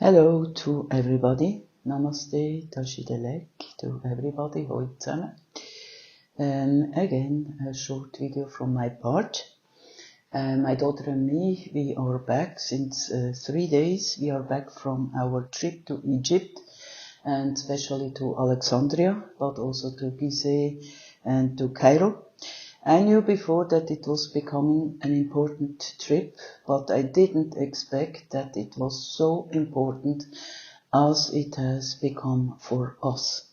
Hello to everybody. Namaste, Tashidelek to everybody. Hoi zusammen. Again, a short video from my part. My daughter and me, we are back since 3 days. We are back from our trip to Egypt and especially to Alexandria, but also to Gizeh and to Cairo. I knew before that it was becoming an important trip, but I didn't expect that it was so important as it has become for us.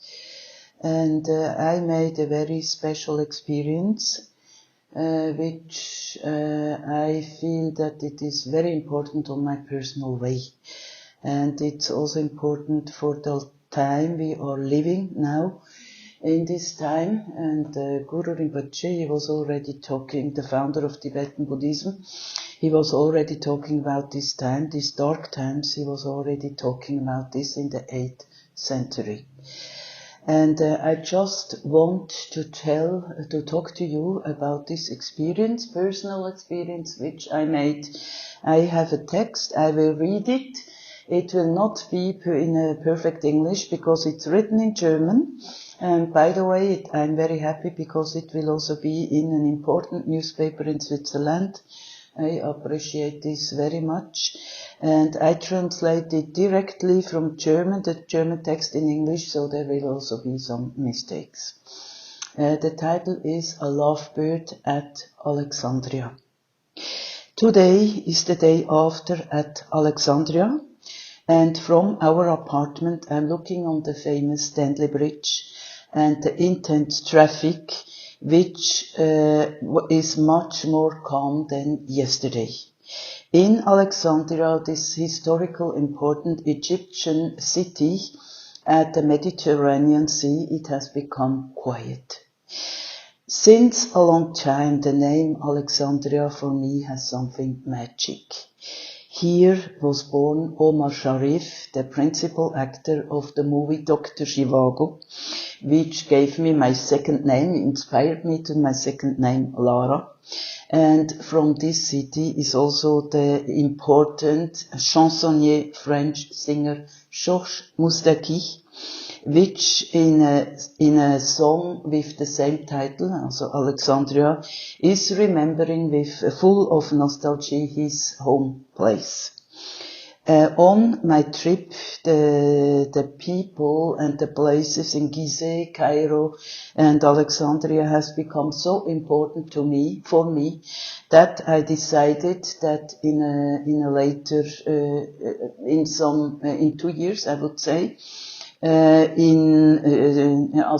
And I made a very special experience, which I feel that it is very important on my personal way. And it's also important for the time we are living now. In this time, and Guru Rinpoche, he was already talking, the founder of Tibetan Buddhism, he was already talking about this time, these dark times, he was already talking about this in the 8th century. And I just want to talk to you about this experience, personal experience, which I made. I have a text, I will read it. It will not be in a perfect English because it's written in German. And by the way, I'm very happy because it will also be in an important newspaper in Switzerland. I appreciate this very much. And I translate it directly from German, the German text in English, so there will also be some mistakes. The title is A Lovebird at Alexandria. Today is the day after at Alexandria, and from our apartment I'm looking on the famous Stanley Bridge and the intense traffic, which is much more calm than yesterday. In Alexandria, this historical important Egyptian city at the Mediterranean Sea, it has become quiet. Since a long time, the name Alexandria for me has something magic. Here was born Omar Sharif, the principal actor of the movie Dr. Zhivago, which gave me my second name, inspired me to my second name, Lara. And from this city is also the important chansonnier French singer Georges Moustaki, which in a song with the same title, also Alexandria, is remembering with full of nostalgia his home place. On my trip, the people and the places in Gizeh, Cairo, and Alexandria has become so important for me, that I decided that in 2 years, I would say, as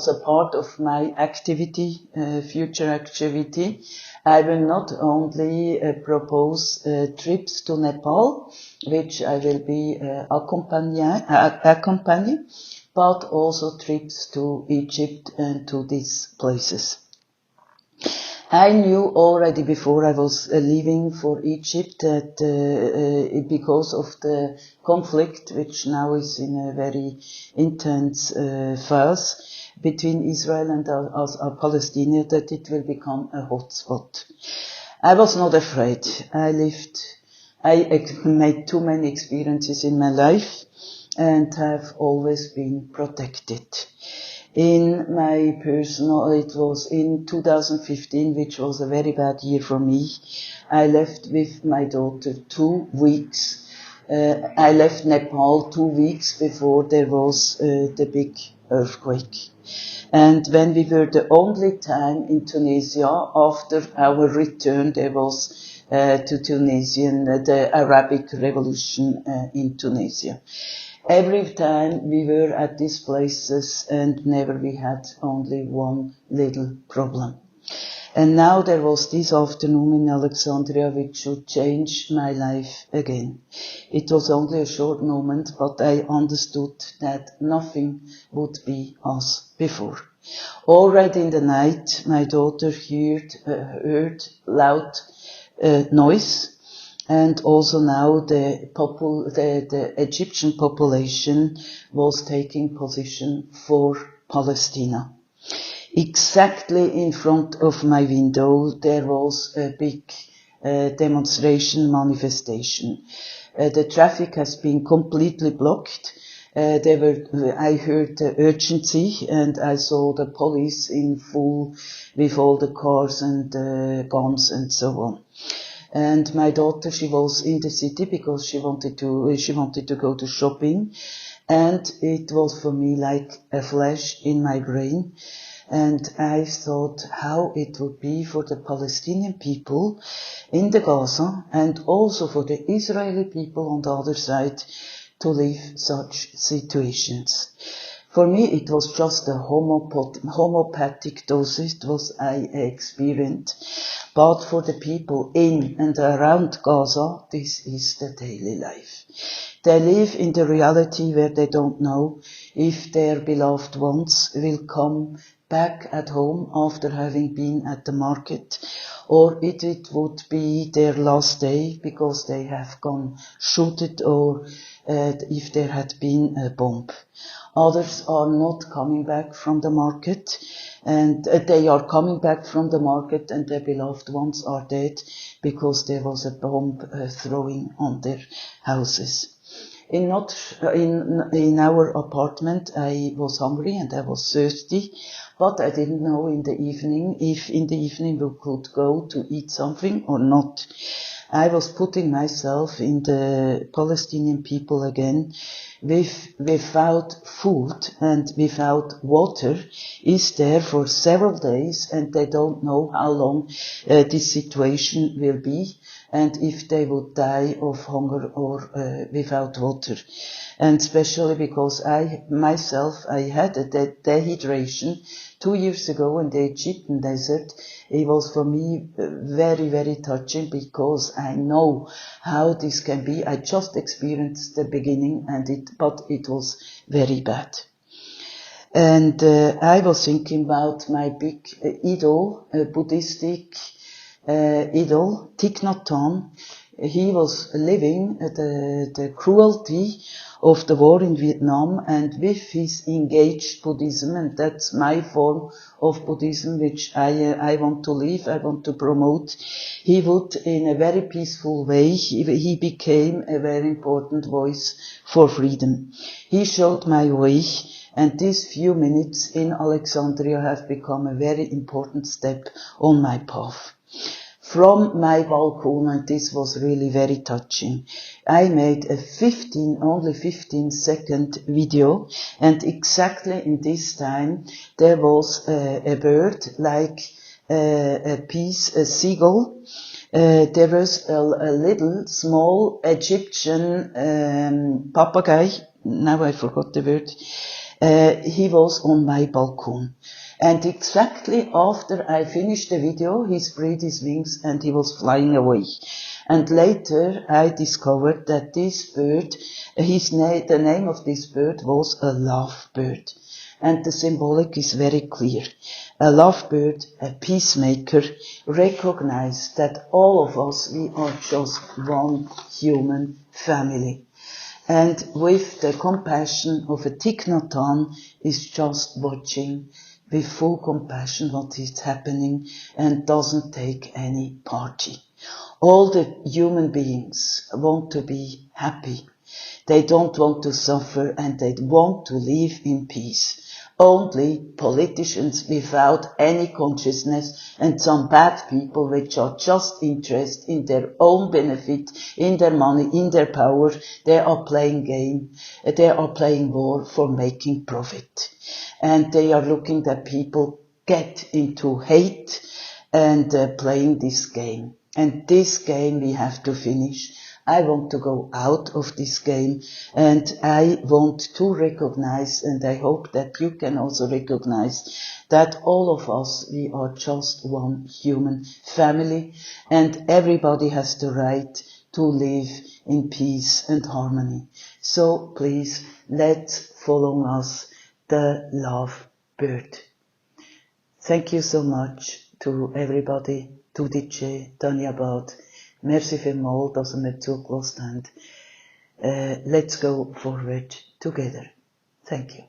a part of my activity, future activity, I will not only propose trips to Nepal, which I will be accompany, but also trips to Egypt and to these places. I knew already before I was leaving for Egypt that because of the conflict, which now is in a very intense phase between Israel and Palestine, that it will become a hotspot. I was not afraid. I made too many experiences in my life and have always been protected. In my personal, it was in 2015, which was a very bad year for me. I left with my daughter 2 weeks. I left Nepal 2 weeks before there was the big earthquake. And when we were the only time in Tunisia, after our return, there was to the Arabic Revolution in Tunisia. Every time we were at these places and never we had only one little problem. And now there was this afternoon in Alexandria which should change my life again. It was only a short moment, but I understood that nothing would be as before. Already in the night, my daughter heard loud noise. And also now the Egyptian population was taking position for Palestine. Exactly in front of my window there was a big demonstration, manifestation. The traffic has been completely blocked. I heard the urgency and I saw the police in full with all the cars and guns and so on. And my daughter, she was in the city because she wanted to go to shopping. And it was for me like a flash in my brain. And I thought how it would be for the Palestinian people in the Gaza and also for the Israeli people on the other side to live such situations. For me, it was just a homeopathic dosage was I experienced. But for the people in and around Gaza, this is the daily life. They live in the reality where they don't know if their beloved ones will come back at home after having been at the market, or it would be their last day because they have gone shooted, or if there had been a bomb. Others are not coming back from the market, and they are coming back from the market and their beloved ones are dead because there was a bomb throwing on their houses. In our apartment, I was hungry and I was thirsty, but I didn't know if in the evening we could go to eat something or not. I was putting myself in the Palestinian people again. Without food and without water is there for several days, and they don't know how long this situation will be and if they would die of hunger or without water. And especially because I had a dehydration 2 years ago in the Egyptian desert. It was for me very, very touching because I know how this can be. I just experienced the beginning but it was very bad. And I was thinking about my big idol, Buddhistic idol, Thich Nhat Hanh. He was living the cruelty of the war in Vietnam, and with his engaged Buddhism, and that's my form of Buddhism which I want to live, I want to promote. He would, in a very peaceful way, he became a very important voice for freedom. He showed my way, and these few minutes in Alexandria have become a very important step on my path. From my balcony, and this was really very touching, I made a only 15-second video, and exactly in this time there was a bird like a seagull. There was a little small Egyptian papagay. Now I forgot the word. He was on my balcony. And exactly after I finished the video, he spread his wings and he was flying away. And later I discovered that this bird, the name of this bird was a lovebird. And the symbolic is very clear. A lovebird, a peacemaker, recognize that all of us, we are just one human family. And with the compassion of a Thich Nhat Hanh is just watching with full compassion what is happening and doesn't take any party. All the human beings want to be happy. They don't want to suffer and they want to live in peace. Only politicians without any consciousness and some bad people which are just interested in their own benefit, in their money, in their power, they are playing game, they are playing war for making profit. And they are looking that people get into hate and playing this game. And this game we have to finish. I want to go out of this game and I want to recognize, and I hope that you can also recognize, that all of us, we are just one human family and everybody has the right to live in peace and harmony. So please, let's follow us, the Lovebird. Thank you so much to everybody, to DJ, Tanya Bad. Merci vielmals, dass ihr mir zugelassen habt. Let's go forward together. Thank you.